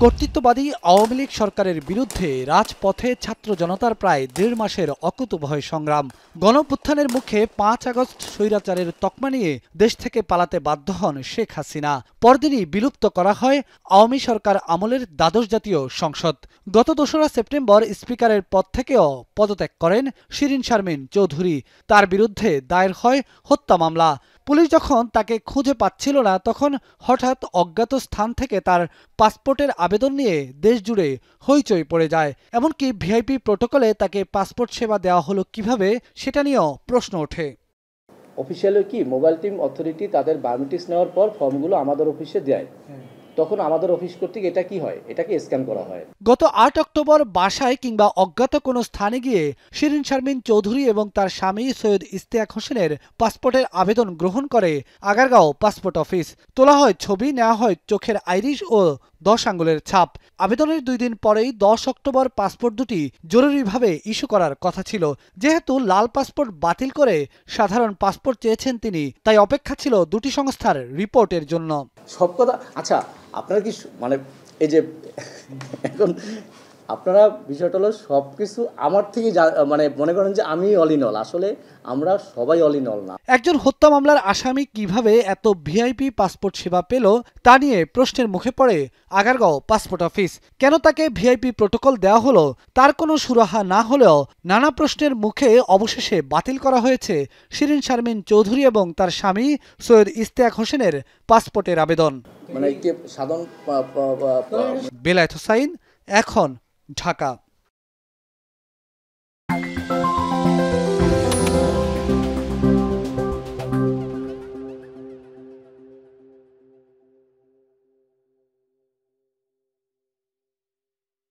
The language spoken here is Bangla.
কর্তৃত্ববাদী আওয়ামী লীগ সরকারের বিরুদ্ধে রাজপথে ছাত্র জনতার প্রায় ১.৫ মাসের অকুতোভয় সংগ্রাম। গণঅভ্যুত্থানের মুখে ৫ আগস্ট স্বৈরাচারের তকমা নিয়ে দেশ থেকে পালাতে বাধ্য হন শেখ হাসিনা। পরদিনই বিলুপ্ত করা হয় আওয়ামী সরকার আমলের দ্বাদশ জাতীয় সংসদ। গত ২রা সেপ্টেম্বর স্পিকারের পদ থেকেও পদত্যাগ করেন শিরীন শারমিন চৌধুরী। তার বিরুদ্ধে দায়ের হয় হত্যা মামলা। পুলিশ যখন তাকে খুঁজে পাচ্ছিল না, তখন হঠাৎ অজ্ঞাত স্থান থেকে তার পাসপোর্টের আবেদন নিয়ে দেশজুড়ে হইচই পড়ে যায়। এমনকি ভিআইপি প্রোটোকলে তাকে পাসপোর্ট সেবা দেওয়া হলো কিভাবে, সেটা নিয়েও প্রশ্ন ওঠে। অফিসিয়ালি কি মোবাইল টিম অথরিটি তাদের বায়োমেট্রিক্স নেওয়ার পর ফর্মগুলো আমাদের অফিসে দেয়, তখন আমাদের অফিস কর্তৃক এটা কি হয়, এটাকে স্ক্যান করা হয়। গত ৮ অক্টোবর বাসায় কিংবা অজ্ঞাত কোনো স্থানে গিয়ে শিরীন শারমিন চৌধুরী এবং তার স্বামী সৈয়দ ইশতিয়াক হোসেনের পাসপোর্টের আবেদন গ্রহণ করে আগারগাঁও পাসপোর্ট অফিস। তোলা হয় ছবি, নেওয়া হয় চোখের আইরিশ ও ১০ আঙ্গুলের ছাপ। আবেদনের ২ দিন পরেই ১০ অক্টোবর পাসপোর্ট দুটি জরুরিভাবে ইস্যু করার কথা ছিল। যেহেতু লাল পাসপোর্ট বাতিল করে সাধারণ পাসপোর্ট চেয়েছেন তিনি, তাই অপেক্ষা ছিল দুটি সংস্থার রিপোর্টের জন্য। সব কথা আচ্ছা, আপনারা কি মানে এই যে এখন আপনারা বিষয়টা হলো সব কিছু আমার থেকে মানে মনে করেন যে আমি অল ইন অল, আসলে আমরা সবাই অল ইন অল না। একজন হত্যা মামলার আসামি কিভাবে এত ভিআইপি পাসপোর্ট সেবা পেল, তা নিয়ে প্রশ্নের মুখে পড়ে আগারগাঁও পাসপোর্ট অফিস। কেন তাকে ভিআইপি প্রোটোকল দেওয়া হলো, তার কোনো সুরাহা না হলেও নানা প্রশ্নের মুখে অবশেষে বাতিল করা হয়েছে শিরীন শারমিন চৌধুরী এবং তার স্বামী সৈয়দ ইশতিয়াক হোসেনের পাসপোর্টের আবেদন। মানে সাধারণ বেলায়েত হোসাইন, এখন, ঢাকা।